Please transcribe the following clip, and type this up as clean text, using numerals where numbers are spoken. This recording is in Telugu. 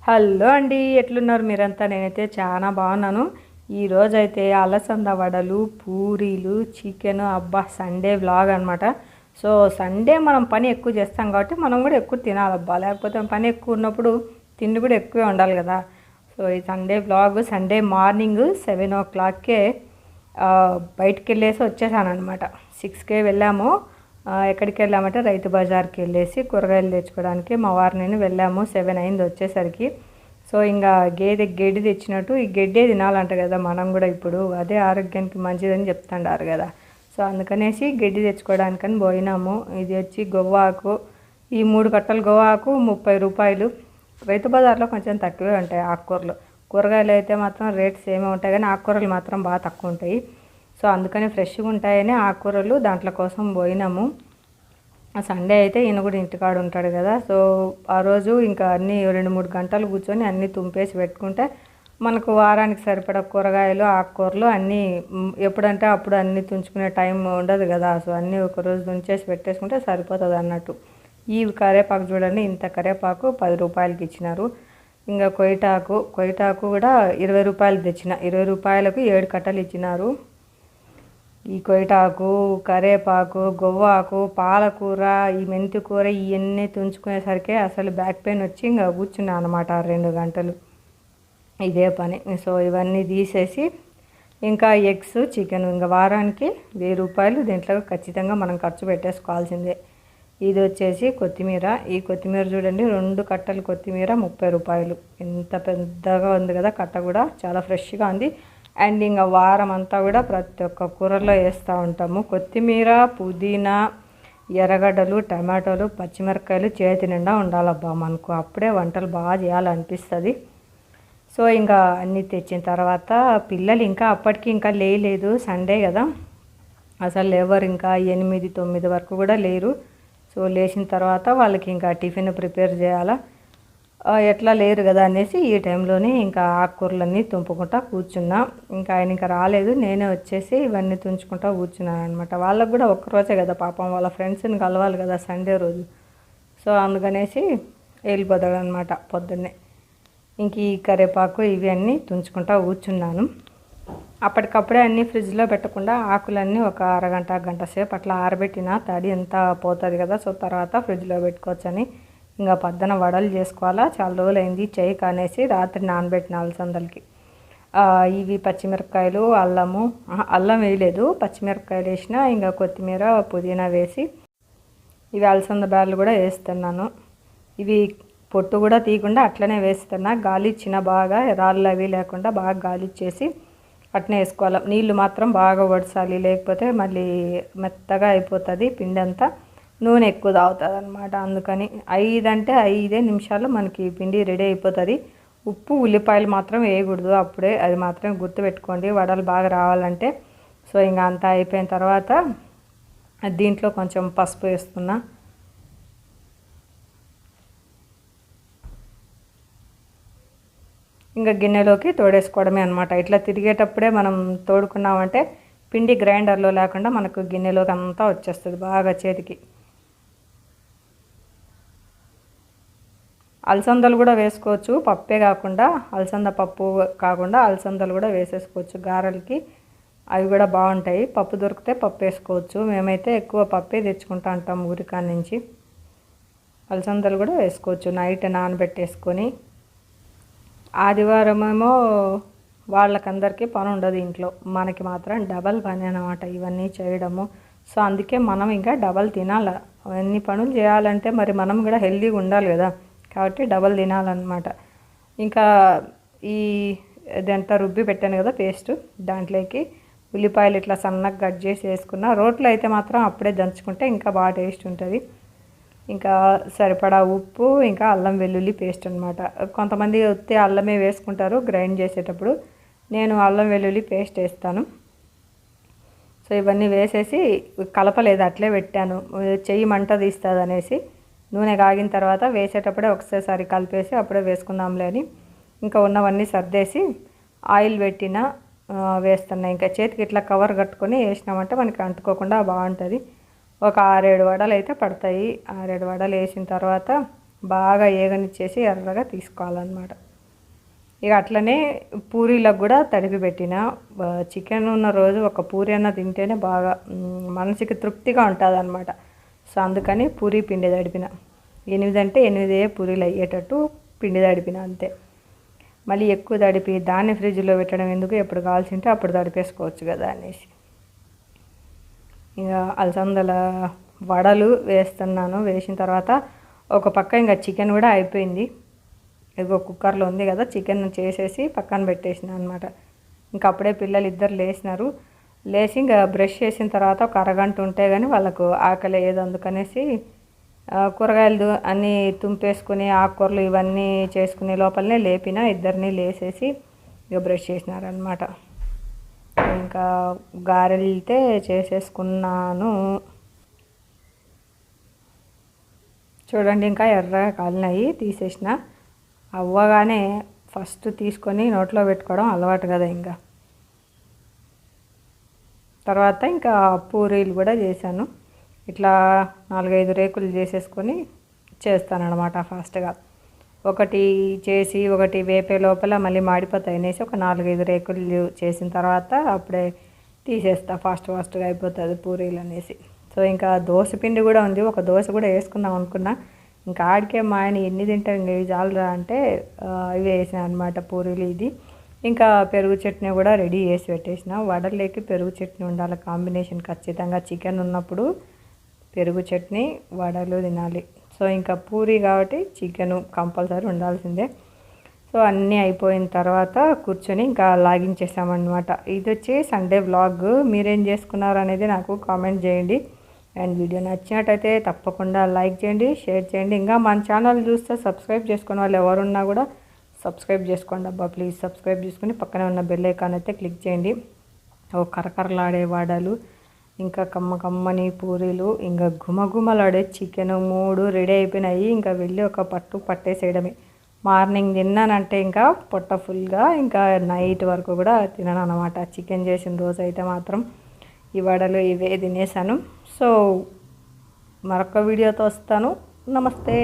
హలో అండి, ఎట్లున్నారు మీరంతా? నేనైతే చాలా బాగున్నాను. ఈరోజైతే అలసంద వడలు, పూరీలు, చికెన్. అబ్బా, సండే వ్లాగ్ అనమాట. సో సండే మనం పని ఎక్కువ చేస్తాం కాబట్టి మనం కూడా ఎక్కువ తినాలబ్బా, లేకపోతే పని ఎక్కువ ఉన్నప్పుడు తిండి కూడా ఎక్కువే ఉండాలి కదా. సో ఈ సండే వ్లాగ్ సండే మార్నింగ్ 7 o'clockకే బయటికి వెళ్ళేసి వచ్చేసాను అనమాట. 6కే వెళ్ళాము. ఎక్కడికి వెళ్ళామంటే రైతు బజార్కి వెళ్ళేసి కూరగాయలు తెచ్చుకోవడానికి మా వారు నేను వెళ్ళాము. 7 అయింది వచ్చేసరికి. సో ఇంకా గడ్డి తెచ్చినట్టు ఈ గడ్డే తినాలంట కదా మనం కూడా, ఇప్పుడు అదే ఆరోగ్యానికి మంచిదని చెప్తుండారు కదా. సో అందుకనేసి గడ్డి తెచ్చుకోవడానికని పోయినాము. ఇది వచ్చి గొవ్వాకు, ఈ 3 కట్టలు గొవ్వాకు 30 రూపాయలు. రైతు బజార్లో కొంచెం తక్కువే ఉంటాయి ఆకుకూరలు. కూరగాయలు అయితే మాత్రం రేట్ సేమే ఉంటాయి, కానీ ఆకుకూరలు మాత్రం బాగా తక్కువ ఉంటాయి. సో అందుకని ఫ్రెష్గా ఉంటాయని ఆకుకూరలు దాంట్లో కోసం పోయినాము. సండే అయితే ఈయన కూడా ఇంటికాడు ఉంటాడు కదా. సో ఆ రోజు ఇంకా అన్నీ 2-3 గంటలు కూర్చొని అన్నీ తుంపేసి పెట్టుకుంటే మనకు వారానికి సరిపడా కూరగాయలు ఆకుకూరలు అన్నీ ఎప్పుడంటే అప్పుడు అన్నీ తుంచుకునే టైం ఉండదు కదా. సో అన్నీ ఒకరోజు తుంచేసి పెట్టేసుకుంటే సరిపోతుంది అన్నట్టు. ఈ కరేపాకు చూడండి, ఇంత కరేపాకు 10 రూపాయలకి ఇచ్చినారు. ఇంకా కొయ్యటాకు కూడా 20 రూపాయలు తెచ్చిన. 20 రూపాయలకు 7 కట్టలు ఇచ్చినారు. ఈ కొయ్యటాకు, కరేపాకు, గొవ్వాకు, పాలకూర, ఈ మెంతి కూర ఇవన్నీ తుంచుకునేసరికి అసలు బ్యాక్ పెయిన్ వచ్చి ఇంకా కూర్చున్నా అనమాట 2 గంటలు ఇదే పని. సో ఇవన్నీ తీసేసి ఇంకా ఎగ్స్, చికెన్ ఇంకా వారానికి 1000 రూపాయలు దీంట్లో ఖచ్చితంగా మనం ఖర్చు పెట్టేసుకోవాల్సిందే. ఇది వచ్చేసి కొత్తిమీర. ఈ కొత్తిమీర చూడండి, 2 కట్టలు కొత్తిమీర 30 రూపాయలు. ఎంత పెద్దగా ఉంది కదా కట్ట, కూడా చాలా ఫ్రెష్గా ఉంది. అండ్ ఇంకా వారం అంతా కూడా ప్రతి ఒక్క కూరలో వేస్తూ ఉంటాము. కొత్తిమీర, పుదీనా, ఎర్రగడ్డలు, టమాటోలు, పచ్చిమిరపకాయలు చేతి నిండా ఉండాలబ్బా మనకు, అప్పుడే వంటలు బాగా చేయాలనిపిస్తుంది. సో ఇంకా అన్నీ తెచ్చిన తర్వాత పిల్లలు ఇంకా అప్పటికి ఇంకా లేలేదు, సండే కదా అసలు లేవరు, ఇంకా 8-9 వరకు కూడా లేరు. సో లేచిన తర్వాత వాళ్ళకి ఇంకా టిఫిన్ ప్రిపేర్ చేయాలా, ఎట్లా లేరు కదా అనేసి ఈ టైంలోనే ఇంకా ఆకుకూరలన్నీ తుంపుకుంటా కూర్చున్నా. ఇంకా ఆయన ఇంకా రాలేదు, నేనే వచ్చేసి ఇవన్నీ తుంచుకుంటా కూర్చున్నాను అనమాట. వాళ్ళకు కూడా ఒక్కరోజే కదా పాపం, వాళ్ళ ఫ్రెండ్స్ని కలవాలి కదా సండే రోజు. సో అందుకనేసి వెళ్ళిపోతాడు అనమాట పొద్దున్నే. ఇంక ఈ కరివేపాకు ఇవి అన్నీ తుంచుకుంటా కూర్చున్నాను. అప్పటికప్పుడే అన్నీ ఫ్రిడ్జ్లో పెట్టకుండా ఆకులన్నీ ఒక అరగంట గంట సేపు అట్లా ఆరబెట్టిన తడి అంతా పోతుంది కదా. సో తర్వాత ఫ్రిడ్జ్లో పెట్టుకోవచ్చని ఇంకా పద్దన వడలు చేసుకోవాలా. చాలా రోజులైంది చేయి కానేసి రాత్రి నానబెట్టిన అలసందలకి. ఇవి పచ్చిమిరపకాయలు, అల్లం వేయలేదు, పచ్చిమిరపకాయలు వేసిన, ఇంకా కొత్తిమీర, పుదీనా వేసి ఇవి అలసంద బ్యాళ్ళు కూడా వేస్తున్నాను. ఇవి పొట్టు కూడా తీయకుండా అట్లనే వేస్తున్నా. గాలి ఇచ్చిన బాగా రాళ్ళు అవి లేకుండా బాగా గాలి ఇచ్చేసి అట్నే వేసుకోవాలి. నీళ్ళు మాత్రం బాగా వడసాలి, లేకపోతే మళ్ళీ మెత్తగా అయిపోతుంది పిండి అంతా, నూనె ఎక్కువ తాగుతుంది అనమాట. అందుకని 5 నిమిషాల్లో మనకి పిండి రెడీ అయిపోతుంది. ఉప్పు, ఉల్లిపాయలు మాత్రం వేయకూడదు అప్పుడే, అది మాత్రం గుర్తుపెట్టుకోండి వడలు బాగా రావాలంటే. సో ఇంకా అంతా అయిపోయిన తర్వాత దీంట్లో కొంచెం పసుపు వేస్తున్నా. ఇంకా గిన్నెలోకి తోడేసుకోవడమే అనమాట. ఇట్లా తిరిగేటప్పుడే మనం తోడుకున్నామంటే పిండి గ్రైండర్లో లేకుండా మనకు గిన్నెలోకి అంతా వచ్చేస్తుంది బాగా చేతికి. అలసందలు కూడా వేసుకోవచ్చు, పప్పే కాకుండా అలసంద పప్పు కాకుండా అలసందలు కూడా వేసేసుకోవచ్చు గారెలకి, అవి కూడా బాగుంటాయి. పప్పు దొరికితే పప్పు వేసుకోవచ్చు. మేమైతే ఎక్కువ పప్పే తెచ్చుకుంటా ఉంటాం ఊరికాడ నుంచి. అలసందలు కూడా వేసుకోవచ్చు నైట్ నానబెట్టేసుకొని. ఆదివారం ఏమో వాళ్ళకందరికీ పని ఉండదు ఇంట్లో, మనకి మాత్రం డబల్ పని అనమాట ఇవన్నీ చేయడము. సో అందుకే మనం ఇంకా డబల్ తినాలి. అన్ని పనులు చేయాలంటే మరి మనం కూడా హెల్తీగా ఉండాలి కదా, కాబట్టి డబల్ తినాలన్నమాట. ఇంకా ఇదంతా రుబ్బి పెట్టాను కదా పేస్ట్, దాంట్లోకి ఉల్లిపాయలు ఇట్లా సన్నగా కట్ చేసి వేసుకున్న. రోట్లో అయితే మాత్రం అప్పుడే దంచుకుంటే ఇంకా బాగా టేస్ట్ ఉంటుంది. ఇంకా సరిపడా ఉప్పు, ఇంకా అల్లం వెల్లుల్లి పేస్ట్ అనమాట. కొంతమంది వస్తే అల్లమే వేసుకుంటారు గ్రైండ్ చేసేటప్పుడు, నేను అల్లం వెల్లుల్లి పేస్ట్ వేస్తాను. సో ఇవన్నీ వేసేసి కలపలేదు, అట్లే పెట్టాను, చెయ్యి మంట తీస్తుంది అనేసి. నూనె కాగిన తర్వాత వేసేటప్పుడే ఒకసారి కలిపేసి అప్పుడే వేసుకుందాంలే అని ఇంకా ఉన్నవన్నీ సర్దేసి ఆయిల్ పెట్టిన వేస్తున్నా. ఇంకా చేతికి ఇట్లా కవర్ కట్టుకొని వేసినామంటే మనకి అంటుకోకుండా బాగుంటుంది. ఒక 6-7 వడలు అయితే పడతాయి. 6-7 వడలు వేసిన తర్వాత బాగా ఏగనిచ్చేసి ఎర్రగా తీసుకోవాలన్నమాట. ఇక అట్లనే పూరీలకు కూడా తడిపి పెట్టిన. చికెన్ ఉన్న రోజు ఒక పూరి అన్న తింటేనే బాగా మనసుకి తృప్తిగా ఉంటుంది అనమాట. సో అందుకని పూరీ పిండి తడిపిన. 8 అంటే 8 పూరీలు అయ్యేటట్టు పిండి తడిపిన అంతే. మళ్ళీ ఎక్కువ తడిపి దాన్ని ఫ్రిడ్జ్లో పెట్టడం ఎందుకు, ఎప్పుడు కావాల్సింటే అప్పుడు తడిపేసుకోవచ్చు కదా అనేసి. ఇంకా అలసందల వడలు వేస్తున్నాను. వేసిన తర్వాత ఒక పక్క ఇంకా చికెన్ కూడా అయిపోయింది. ఇదిగో కుక్కర్లో ఉంది కదా, చికెన్ చేసేసి పక్కన పెట్టేసిన అనమాట. ఇంకా అప్పుడే పిల్లలు ఇద్దరు లేచినారు. లేచి ఇంకా బ్రష్ చేసిన తర్వాత ఒక అరగంట ఉంటే కానీ వాళ్ళకు ఆకలి ఏదో, అందుకనేసి కూరగాయలు అన్నీ తుంపేసుకుని ఆకుకూరలు ఇవన్నీ చేసుకునే లోపలనే లేపిన. ఇద్దరిని లేసేసి ఇక బ్రష్ చేసినారనమాట. ఇంకా గారెలైతే చేసేసుకున్నాను. చూడండి ఇంకా ఎర్రగా కాలినాయి, తీసేసిన. అవ్వగానే ఫస్ట్ తీసుకొని నోట్లో పెట్టుకోవడం అలవాటు కదా. ఇంకా తర్వాత ఇంకా పూరీలు కూడా చేశాను. ఇట్లా 4-5 రేకులు చేసేసుకొని చేస్తానన్నమాట ఫాస్ట్గా. ఒకటి చేసి ఒకటి వేపే లోపల మళ్ళీ మాడిపోతాయి అనేసి ఒక 4-5 రేకులు చేసిన తర్వాత అప్పుడే తీసేస్తా. ఫాస్ట్గా అయిపోతుంది పూరీలు అనేసి. సో ఇంకా దోశ పిండి కూడా ఉంది, ఒక దోశ కూడా వేసుకుందాం అనుకున్నా. ఇంకా ఆడికే మా ఆయన ఎన్ని తింటారు ఇంకా ఇవి చాలురా అంటే ఇవి వేసిన అనమాట పూరీలు. ఇది ఇంకా పెరుగు చట్నీ కూడా రెడీ చేసి పెట్టేసిన. వడలేకి పెరుగు చట్నీ ఉండాలి కాంబినేషన్ ఖచ్చితంగా. చికెన్ ఉన్నప్పుడు పెరుగు చట్నీ వడలు తినాలి. సో ఇంకా పూరీ కాబట్టి చికెను కంపల్సరీ ఉండాల్సిందే. సో అన్నీ అయిపోయిన తర్వాత కూర్చొని ఇంకా లాగించేసామన్నమాట. ఇది వచ్చి సండే వ్లాగ్. మీరేం చేసుకున్నారు అనేది నాకు కామెంట్ చేయండి. అండ్ వీడియో నచ్చినట్టయితే తప్పకుండా లైక్ చేయండి, షేర్ చేయండి. ఇంకా మన ఛానల్ చూస్తే సబ్స్క్రైబ్ చేసుకునే వాళ్ళు ఎవరున్నా కూడా సబ్స్క్రైబ్ చేసుకోండి అబ్బా ప్లీజ్. సబ్స్క్రైబ్ చేసుకుని పక్కనే ఉన్న బెల్ ఐకాన్ అయితే క్లిక్ చేయండి. ఓ కరకరలాడే వడలు, ఇంకా కమ్మని పూరీలు, ఇంకా గుమగుమలాడే చికెన్ 3 రెడీ అయిపోయినాయి. ఇంకా వెళ్ళి ఒక పట్టేసేయడమే. మార్నింగ్ తిన్నానంటే ఇంకా పొట్ట ఫుల్గా ఇంకా నైట్ వరకు కూడా తినను అనమాట. చికెన్ చేసిన రోజు అయితే మాత్రం ఈ వడలు ఇవే తినేసాను. సో మరొక వీడియోతో వస్తాను. నమస్తే.